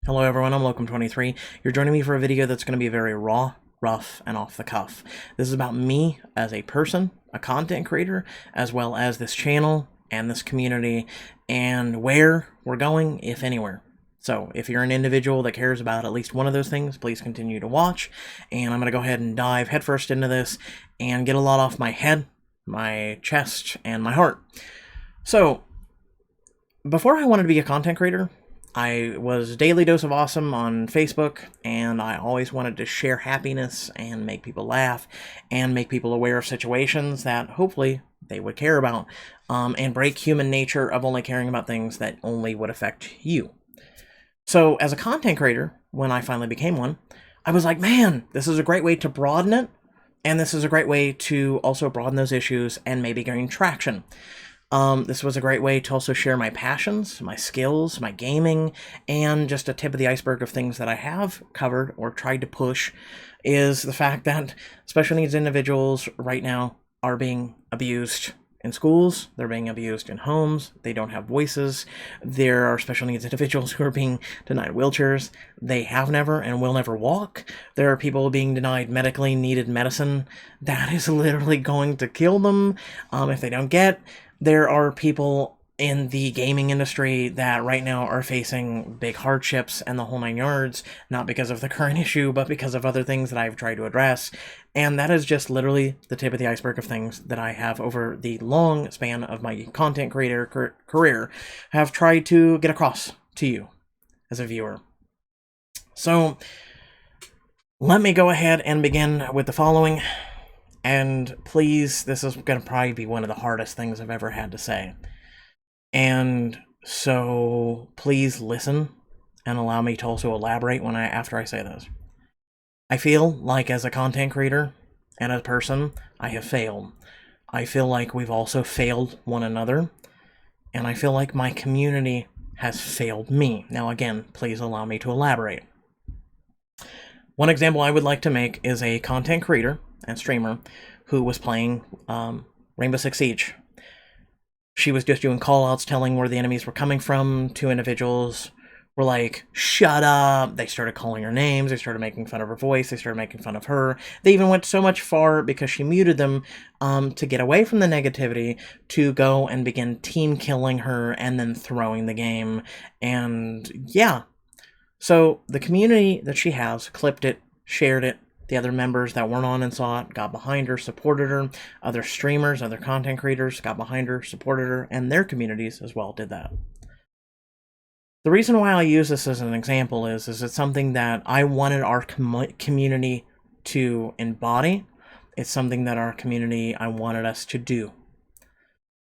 Hello everyone, I'm Locum23. You're joining me for a video that's going to be very raw, rough, and off the cuff. This is about me as a person, a content creator, as well as this channel and this community, and where we're going, if anywhere. So if you're an individual that cares about at least one of those things, please continue to watch, and I'm going to go ahead and dive headfirst into this and get a lot off my head, my chest, and my heart. So, before I wanted to be a content creator, I was Daily Dose of Awesome on Facebook, and I always wanted to share happiness and make people laugh and make people aware of situations that hopefully they would care about, and break human nature of only caring about things that only would affect you. So as a content creator, when I finally became one, I was like, man, this is a great way to broaden it, and this is a great way to also broaden those issues and maybe gain traction. This was a great way to also share my passions, my skills, my gaming, and just a tip of the iceberg of things that I have covered or tried to push is the fact that special needs individuals right now are being abused in schools, they're being abused in homes, they don't have voices, there are special needs individuals who are being denied wheelchairs, they have never and will never walk, there are people being denied medically needed medicine that is literally going to kill them if they don't get. There are people in the gaming industry that right now are facing big hardships and the whole nine yards, not because of the current issue, but because of other things that I've tried to address. And that is just literally the tip of the iceberg of things that I have over the long span of my content creator career have tried to get across to you as a viewer. So let me go ahead and begin with the following. And please, this is going to probably be one of the hardest things I've ever had to say. And so please listen and allow me to also elaborate after I say this. I feel like as a content creator and as a person, I have failed. I feel like we've also failed one another. And I feel like my community has failed me. Now again, please allow me to elaborate. One example I would like to make is a content creator and streamer who was playing Rainbow Six Siege. She was just doing callouts telling where the enemies were coming from. Two individuals were like, shut up. They started calling her names. They started making fun of her voice. They started making fun of her. They even went so much far because she muted them to get away from the negativity to go and begin team killing her and then throwing the game. And yeah. So the community that she has clipped it, shared it. The other members that weren't on and saw it got behind her, supported her. Other streamers, other content creators got behind her, supported her, and their communities as well did that. The reason why I use this as an example is it's something that I wanted our community to embody. It's something that our community, I wanted us to do.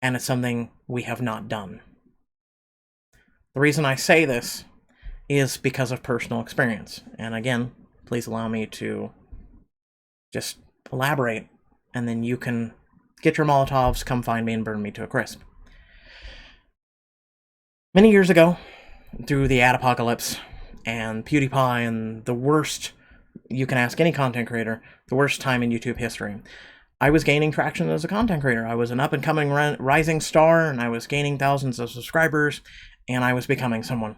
And it's something we have not done. The reason I say this is because of personal experience. And again, please allow me to just elaborate, and then you can get your Molotovs, come find me, and burn me to a crisp. Many years ago, through the ad apocalypse and PewDiePie and the worst, you can ask any content creator, the worst time in YouTube history, I was gaining traction as a content creator. I was an up-and-coming rising star, and I was gaining thousands of subscribers, and I was becoming someone.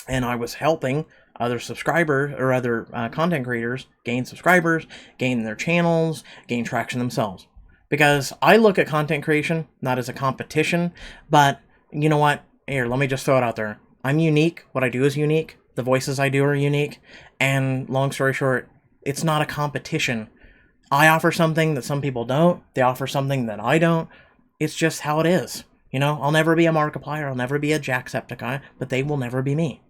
And I was helping other subscribers or other content creators gain subscribers, gain their channels, gain traction themselves. Because I look at content creation not as a competition, but you know what? Here, let me just throw it out there. I'm unique. What I do is unique. The voices I do are unique. And long story short, it's not a competition. I offer something that some people don't. They offer something that I don't. It's just how it is. You know, I'll never be a Markiplier. I'll never be a Jacksepticeye, but they will never be me.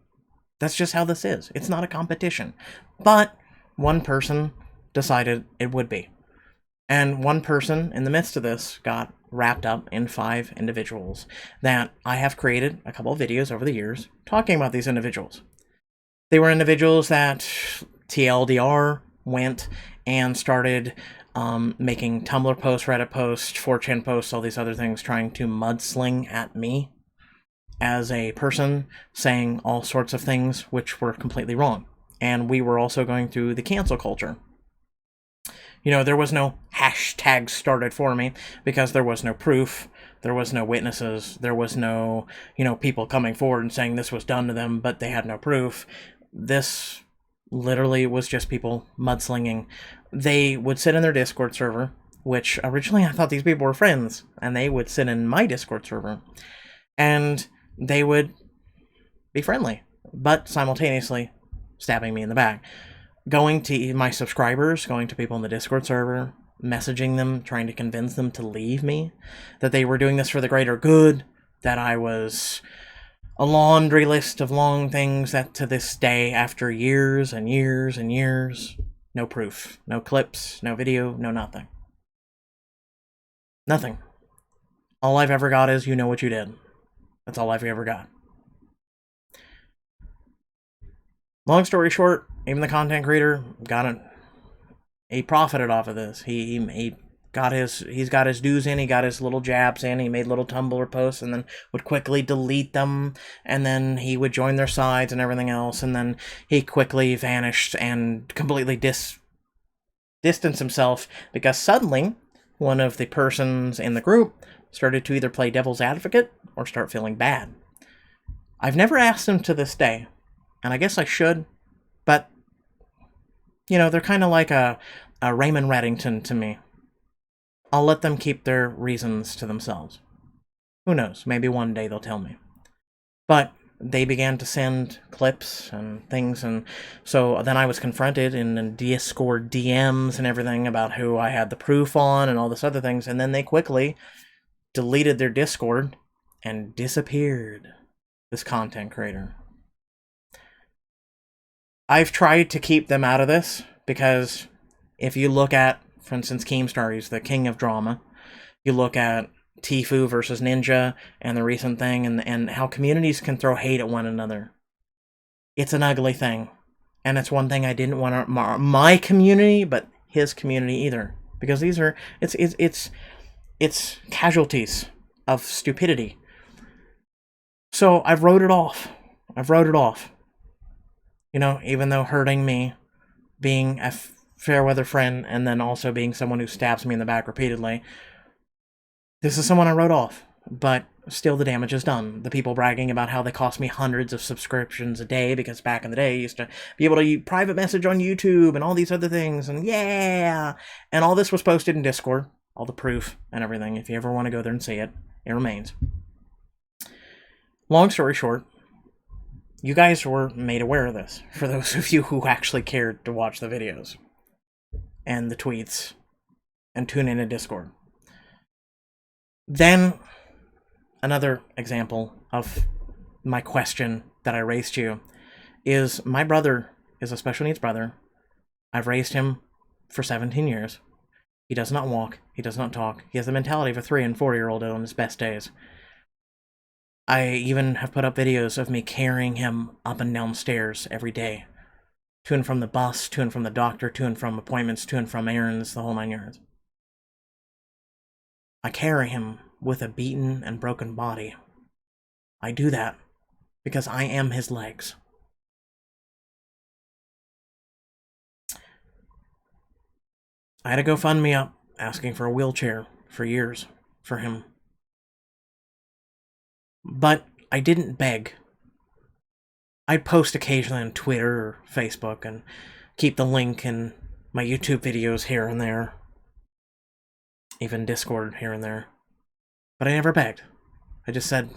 That's just how this is. It's not a competition. But one person decided it would be. And one person in the midst of this got wrapped up in 5 individuals that I have created a couple of videos over the years talking about these individuals. They were individuals that TLDR went and started making Tumblr posts, Reddit posts, 4chan posts, all these other things, trying to mudsling at me as a person, saying all sorts of things which were completely wrong. And we were also going through the cancel culture. You know, there was no hashtag started for me because there was no proof. There was no witnesses. There was no, people coming forward and saying this was done to them, but they had no proof. This literally was just people mudslinging. They would sit in their Discord server, which originally I thought these people were friends, and they would sit in my Discord server, and they would be friendly, but simultaneously stabbing me in the back. Going to my subscribers, going to people in the Discord server, messaging them, trying to convince them to leave me, that they were doing this for the greater good, that I was a laundry list of long things that to this day, after years and years and years, no proof, no clips, no video, no nothing. Nothing. All I've ever got is, you know what you did. That's all I've ever got. Long story short, even the content creator got it. He profited off of this. He's got his dues in, he got his little jabs in, he made little Tumblr posts and then would quickly delete them, and then he would join their sides and everything else, and then he quickly vanished and completely distanced himself because suddenly one of the persons in the group started to either play devil's advocate or start feeling bad. I've never asked him to this day, and I guess I should, but they're kind of like a Raymond Reddington to me. I'll let them keep their reasons to themselves. Who knows? Maybe one day they'll tell me. But they began to send clips and things, and so then I was confronted in Discord DMs and everything about who I had the proof on and all this other things, and then they quickly deleted their Discord and disappeared. This content creator. I've tried to keep them out of this because if you look at, for instance, Keemstar, he's the king of drama. You look at Tfue versus Ninja and the recent thing and how communities can throw hate at one another. It's an ugly thing. And it's one thing I didn't want to my community, but his community either. Because these are, it's casualties of stupidity. So I've wrote it off. Even though hurting me, being a fair weather friend, and then also being someone who stabs me in the back repeatedly. This is someone I wrote off, but still the damage is done. The people bragging about how they cost me hundreds of subscriptions a day, because back in the day I used to be able to private message on YouTube and all these other things, and yeah! And all this was posted in Discord, all the proof and everything. If you ever want to go there and see it, it remains. Long story short, you guys were made aware of this, for those of you who actually cared to watch the videos and the tweets and tune in to Discord. Then, another example of my question that I raised to you is my brother is a special needs brother. I've raised him for 17 years. He does not walk. He does not talk. He has the mentality of a 3- and 4-year-old on his best days. I even have put up videos of me carrying him up and down stairs every day. To and from the bus, to and from the doctor, to and from appointments, to and from errands, the whole 9 yards. I carry him with a beaten and broken body. I do that because I am his legs. I had a GoFundMe up asking for a wheelchair for years for him. But I didn't beg. I'd post occasionally on Twitter or Facebook and keep the link in my YouTube videos here and there. Even Discord here and there. But I never begged. I just said,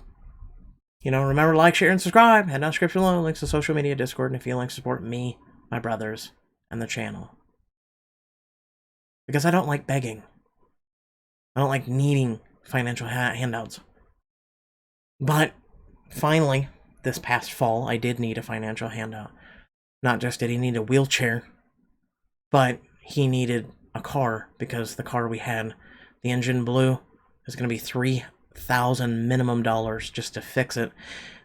remember to like, share, and subscribe. Head down description below, links to social media, Discord, and if you like to support me, my brothers, and the channel. Because I don't like begging. I don't like needing financial handouts. But, finally, this past fall, I did need a financial handout. Not just did he need a wheelchair, but he needed a car, because the car we had, the engine blew. It's going to be $3,000 minimum just to fix it.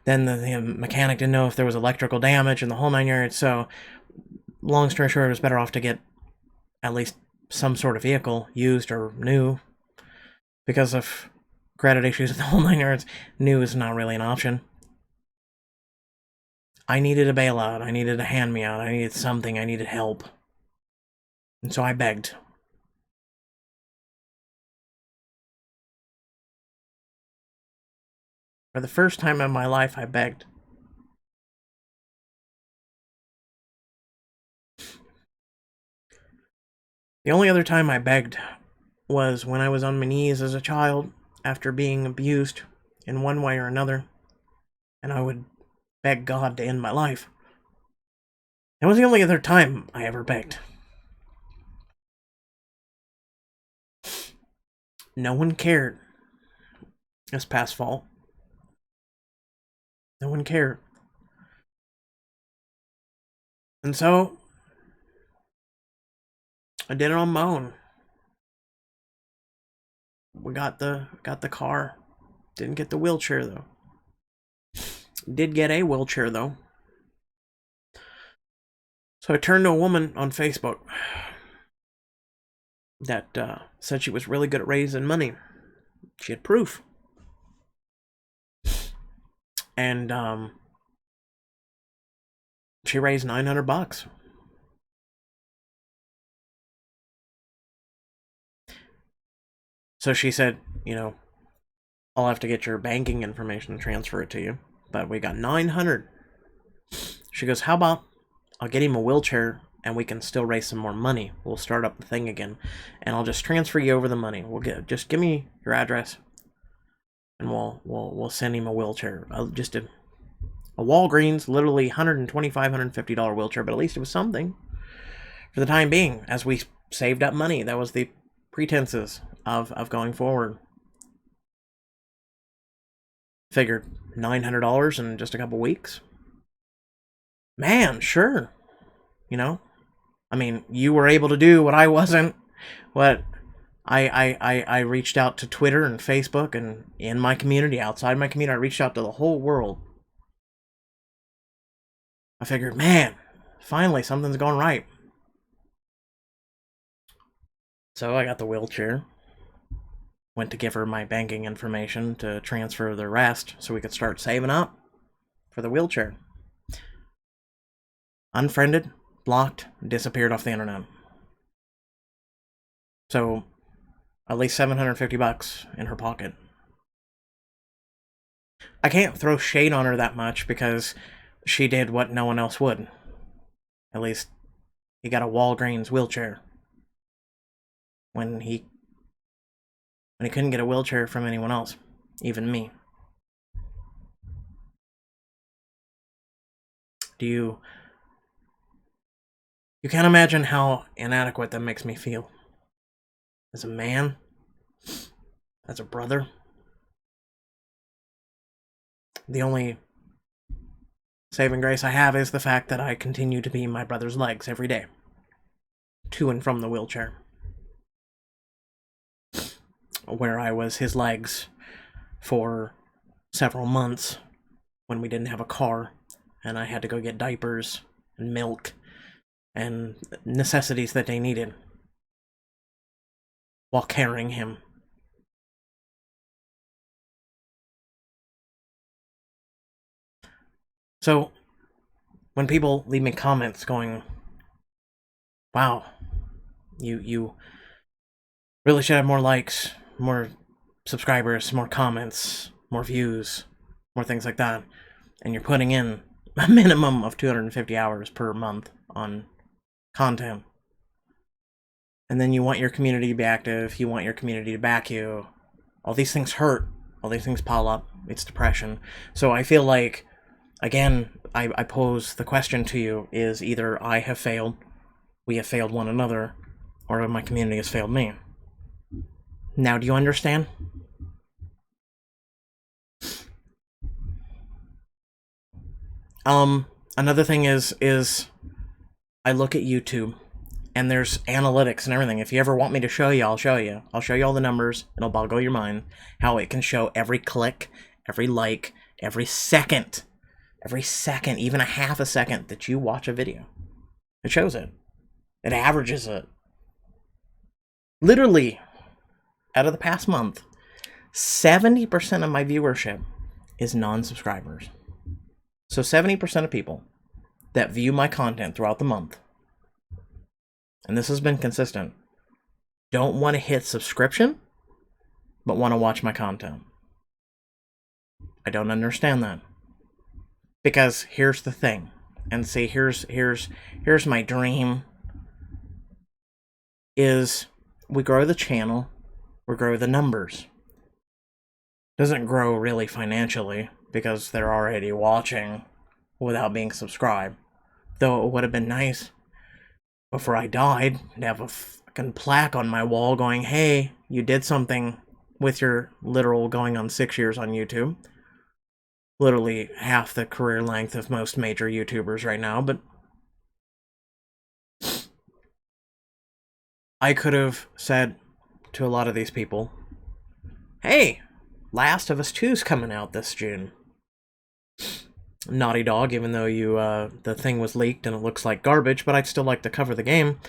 Then the mechanic didn't know if there was electrical damage and the whole 9 yards, so long story short, it was better off to get at least some sort of vehicle, used or new, because of credit issues with the whole 9 yards. New is not really an option. I needed a bailout, I needed a hand-me-out, I needed something, I needed help. And so I begged. For the first time in my life, I begged. The only other time I begged was when I was on my knees as a child after being abused in one way or another, and I would beg God to end my life. That was the only other time I ever begged. No one cared this past fall. No one cared. And so, I did it on my own. We got the car. Didn't get the wheelchair, though. Did get a wheelchair, though. So I turned to a woman on Facebook that said she was really good at raising money. She had proof. And she raised $900. So she said, you know, I'll have to get your banking information and transfer it to you. But we got 900. She goes, how about I'll get him a wheelchair and we can still raise some more money. We'll start up the thing again. And I'll just transfer you over the money. Just give me your address and we'll send him a wheelchair. Just a Walgreens, literally $125, $150 wheelchair, but at least it was something for the time being. As we saved up money, that was the pretenses of going forward. Figured $900 in just a couple weeks. Man, sure. You know, I mean, you were able to do what I wasn't. What I reached out to Twitter and Facebook and in my community, outside my community, I reached out to the whole world. I figured, man, finally something's going right. So I got the wheelchair. Went to give her my banking information to transfer the rest so we could start saving up for the wheelchair. Unfriended, blocked, disappeared off the internet. So at least $750 in her pocket. I can't throw shade on her that much because she did what no one else would. At least he got a Walgreens wheelchair when he couldn't get a wheelchair from anyone else, even me. You can't imagine how inadequate that makes me feel. As a man, as a brother, the only saving grace I have is the fact that I continue to be my brother's legs every day, to and from the wheelchair, where I was his legs for several months when we didn't have a car and I had to go get diapers and milk and necessities that they needed while carrying him. So when people leave me comments going, wow, you really should have more likes, more subscribers, more comments, more views, more things like that, and you're putting in a minimum of 250 hours per month on content, and then you want your community to be active, you want your community to back you, all these things hurt, all these things pile up, it's depression. So I feel like, again, I pose the question to you, is either I have failed, we have failed one another, or my community has failed me. Now, do you understand? Another thing is I look at YouTube, and there's analytics and everything. If you ever want me to show you, I'll show you. I'll show you all the numbers. It'll boggle your mind how it can show every click, every like, every second, even a half a second that you watch a video. It shows it. It averages it. Literally, out of the past month, 70% of my viewership is non-subscribers. So 70% of people that view my content throughout the month, and this has been consistent, don't want to hit subscription, but want to watch my content. I don't understand that. Because here's the thing. And see, here's my dream. Is we grow the channel, we grow the numbers. Doesn't grow really financially because they're already watching without being subscribed. Though it would have been nice before I died to have a fucking plaque on my wall going, hey, you did something with your literal going on 6 years on YouTube. Literally half the career length of most major YouTubers right now, but I could have said to a lot of these people, hey, Last of Us 2's coming out this June. Naughty Dog, even though the thing was leaked and it looks like garbage, but I'd still like to cover the game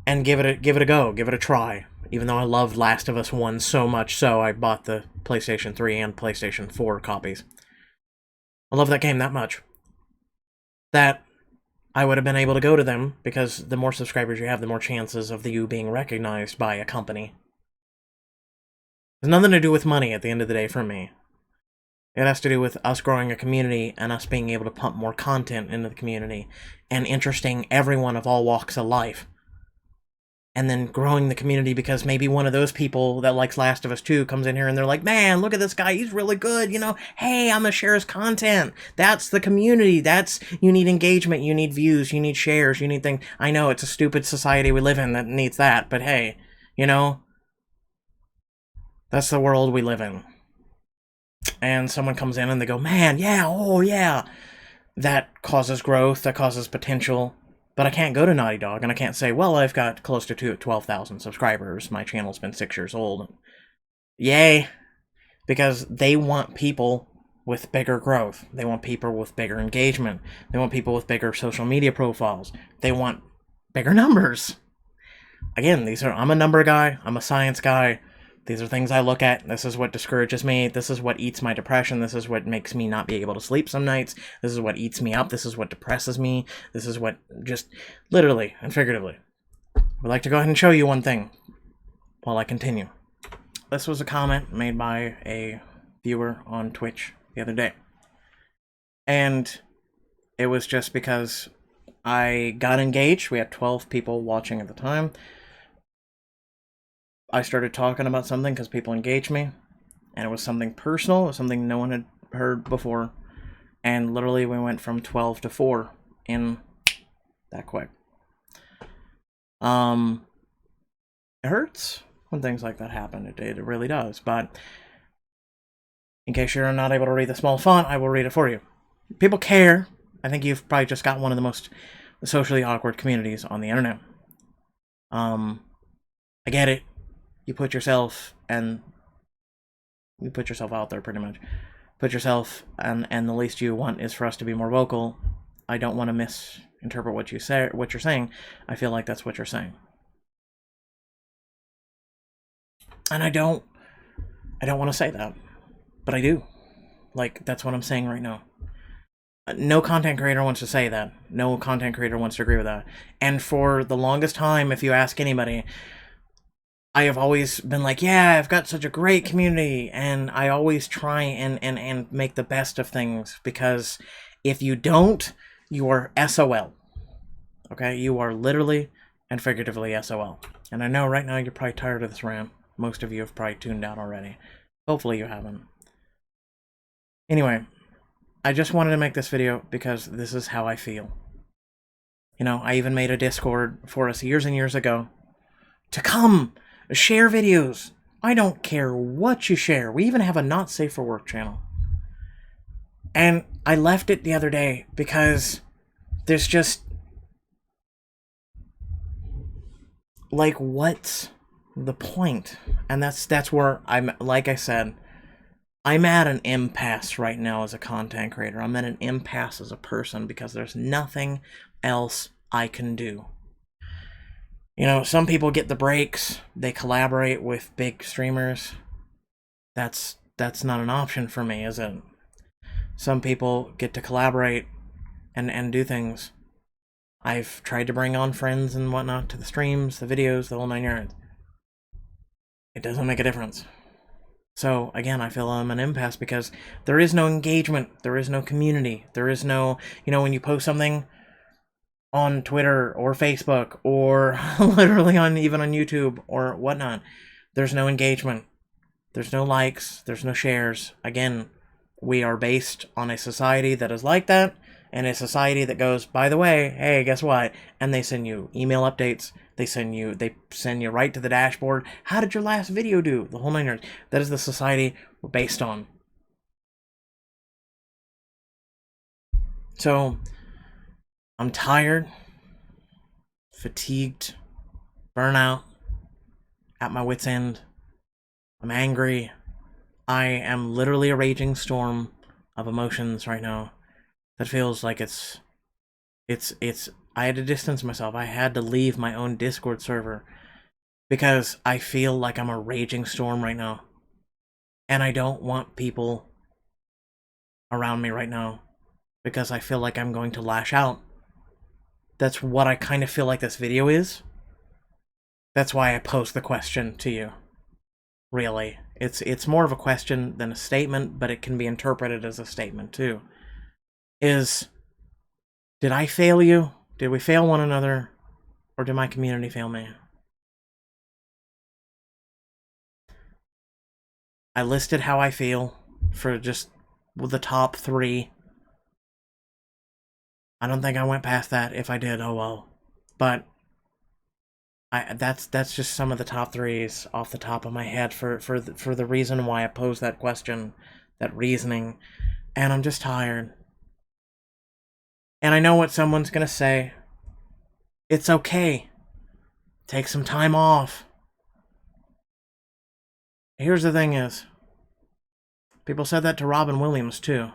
and give it a go, give it a try. Even though I loved Last of Us 1 so much so, I bought the PlayStation 3 and PlayStation 4 copies. I love that game that much. That I would have been able to go to them, because the more subscribers you have, the more chances of you being recognized by a company. It has nothing to do with money at the end of the day for me. It has to do with us growing a community and us being able to pump more content into the community and interesting everyone of all walks of life. And then growing the community because maybe one of those people that likes Last of Us 2 comes in here and they're like, man, look at this guy, he's really good, you know, hey, I'm gonna share his content. That's the community. You need engagement, you need views, you need shares, you need things. I know it's a stupid society we live in that needs that, but hey, you know, that's the world we live in. And someone comes in and they go, man, yeah, oh yeah. That causes growth, that causes potential. But I can't go to Naughty Dog and I can't say, well, I've got close to 12,000 subscribers. My channel's been 6 years old. Yay. Because they want people with bigger growth. They want people with bigger engagement. They want people with bigger social media profiles. They want bigger numbers. Again, I'm a number guy. I'm a science guy. These are things I look at. This is what discourages me. This is what eats my depression. This is what makes me not be able to sleep some nights. This is what eats me up. This is what depresses me. This is what just literally and figuratively. I would like to go ahead and show you one thing while I continue. This was a comment made by a viewer on Twitch the other day. And it was just because I got engaged. We had 12 people watching at the time. I started talking about something because people engaged me, and it was something personal, it was something no one had heard before, and literally we went from 12 to 4 in that quick. It hurts when things like that happen. It really does, but in case you're not able to read the small font, I will read it for you. People care. I think you've probably just got one of the most socially awkward communities on the internet. I get it. You put yourself out there pretty much. Put yourself, and the least you want is for us to be more vocal. I don't want to misinterpret what you're saying. I feel like that's what you're saying. And I don't want to say that, but I do. Like, that's what I'm saying right now. No content creator wants to say that. No content creator wants to agree with that. And for the longest time, if you ask anybody, I have always been like, yeah, I've got such a great community, and I always try and make the best of things, because if you don't, you are SOL. Okay? You are literally and figuratively SOL. And I know right now you're probably tired of this rant. Most of you have probably tuned out already. Hopefully you haven't. Anyway, I just wanted to make this video because this is how I feel. You know, I even made a Discord for us years and years ago to come share videos. I don't care what you share. We even have a not safe for work channel. And I left it the other day because there's just, like, what's the point? And that's where I'm, like I said, I'm at an impasse right now as a content creator. I'm at an impasse as a person because there's nothing else I can do. You know, some people get the breaks. They collaborate with big streamers. That's not an option for me, is it? Some people get to collaborate and do things. I've tried to bring on friends and whatnot to the streams, the videos, the whole 9 yards. It doesn't make a difference. So again, I feel I'm an impasse because there is no engagement, there is no community, there is no, when you post something on Twitter or Facebook or literally even on YouTube or whatnot, there's no engagement, there's no likes, there's no shares. Again, we are based on a society that is like that, and a society that goes, by the way, hey, guess what? And they send you email updates. They send you right to the dashboard. How did your last video do? The whole nine yards. That is the society we're based on. So I'm tired, fatigued, burnout, at my wit's end. I'm angry. I am literally a raging storm of emotions right now. That feels like it's I had to distance myself. I had to leave my own Discord server because I feel like I'm a raging storm right now. And I don't want people around me right now because I feel like I'm going to lash out. That's what I kind of feel like this video is. That's why I posed the question to you. Really. It's more of a question than a statement, but it can be interpreted as a statement too. Did I fail you? Did we fail one another? Or did my community fail me? I listed how I feel for just the top 3. I don't think I went past that. If I did, oh well. But that's just some of the top 3s off the top of my head for the reason why I posed that question, that reasoning, and I'm just tired. And I know what someone's gonna say. It's okay. Take some time off. Here's the thing is, people said that to Robin Williams too.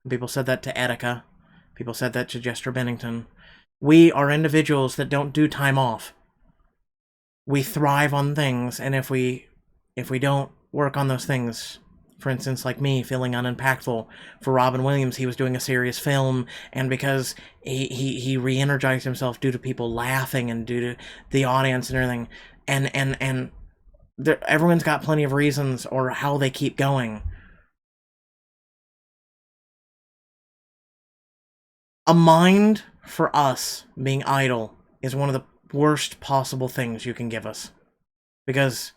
People said that to Etika. People said that to Jester Bennington. We are individuals that don't do time off. We thrive on things, and if we don't work on those things, for instance, like me feeling unimpactful, for Robin Williams, he was doing a serious film, and because he re-energized himself due to people laughing and due to the audience and everything, and everyone's got plenty of reasons or how they keep going. A mind for us being idle is one of the worst possible things you can give us, because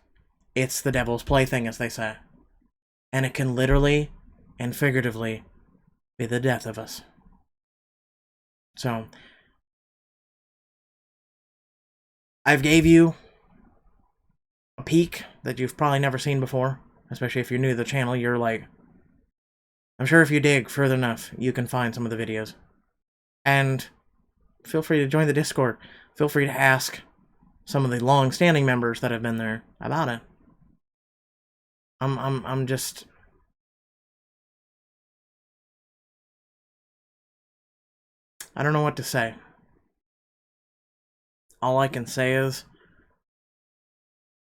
it's the devil's plaything, as they say, and it can literally and figuratively be the death of us. So I've gave you a peek that you've probably never seen before, especially if you're new to the channel. You're like, I'm sure if you dig further enough, you can find some of the videos. And feel free to join the Discord. Feel free to ask some of the long-standing members that have been there about it. I'm just... I don't know what to say. All I can say is,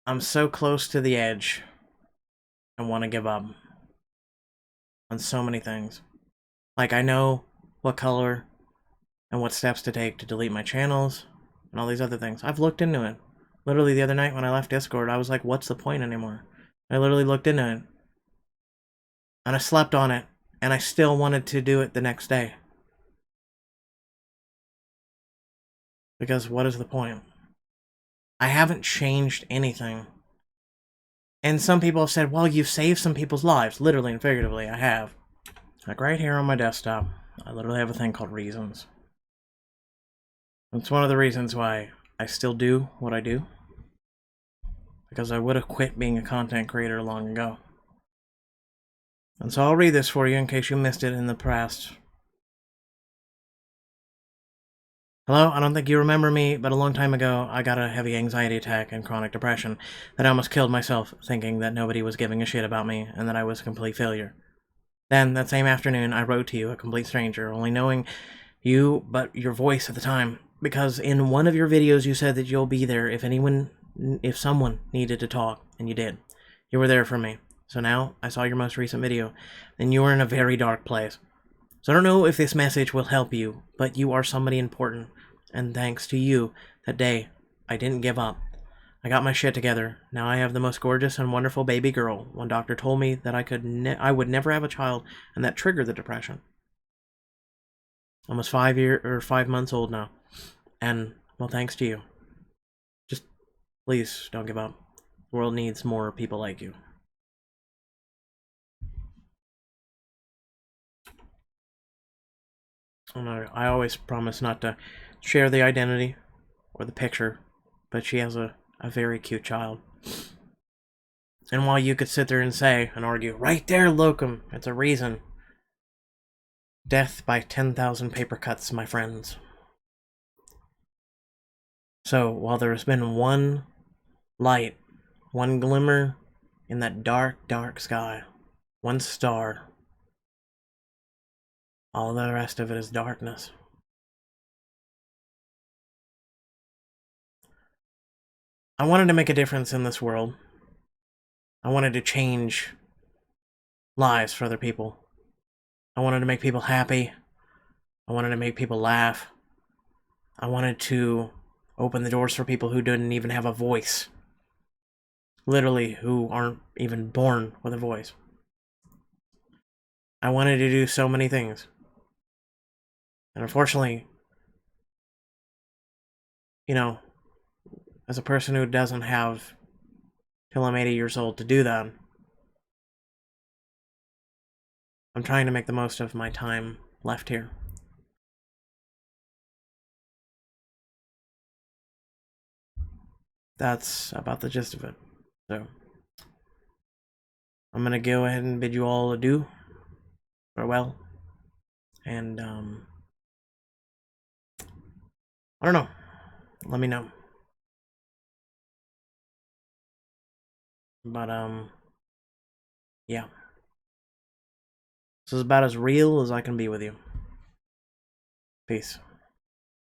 I'm so close to the edge. I want to give up on so many things. Like, I know what color and what steps to take to delete my channels and all these other things. I've looked into it. Literally the other night when I left Discord, I was like, what's the point anymore? I literally looked into it. And I slept on it, and I still wanted to do it the next day. Because what is the point? I haven't changed anything. And some people have said, well, you've saved some people's lives. Literally and figuratively, I have. Like right here on my desktop, I literally have a thing called reasons. It's one of the reasons why I still do what I do. Because I would have quit being a content creator long ago. And so I'll read this for you in case you missed it in the past. Hello, I don't think you remember me, but a long time ago, I got a heavy anxiety attack and chronic depression that I almost killed myself thinking that nobody was giving a shit about me and that I was a complete failure. Then, that same afternoon, I wrote to you, a complete stranger, only knowing you but your voice at the time, because in one of your videos you said that you'll be there if someone needed to talk, and you did. You were there for me. So now, I saw your most recent video, and you were in a very dark place. So I don't know if this message will help you, but you are somebody important, and thanks to you, that day, I didn't give up. I got my shit together. Now I have the most gorgeous and wonderful baby girl. One doctor told me that I would never have a child, and that triggered the depression. Almost 5 months old now, and well, thanks to you. Just please don't give up. The world needs more people like you. And I always promise not to share the identity or the picture, but she has a very cute child. And while you could sit there and say and argue, right there, locum, it's a reason. Death by 10,000 paper cuts, my friends. So while there has been one light, one glimmer in that dark, dark sky, one star, all the rest of it is darkness. I wanted to make a difference in this world. I wanted to change lives for other people. I wanted to make people happy. I wanted to make people laugh. I wanted to open the doors for people who didn't even have a voice. Literally, who aren't even born with a voice. I wanted to do so many things. And unfortunately, as a person who doesn't have till I'm 80 years old to do that, I'm trying to make the most of my time left here. That's about the gist of it. So, I'm gonna go ahead and bid you all adieu, farewell, and I don't know. Let me know. But yeah. This is about as real as I can be with you. Peace.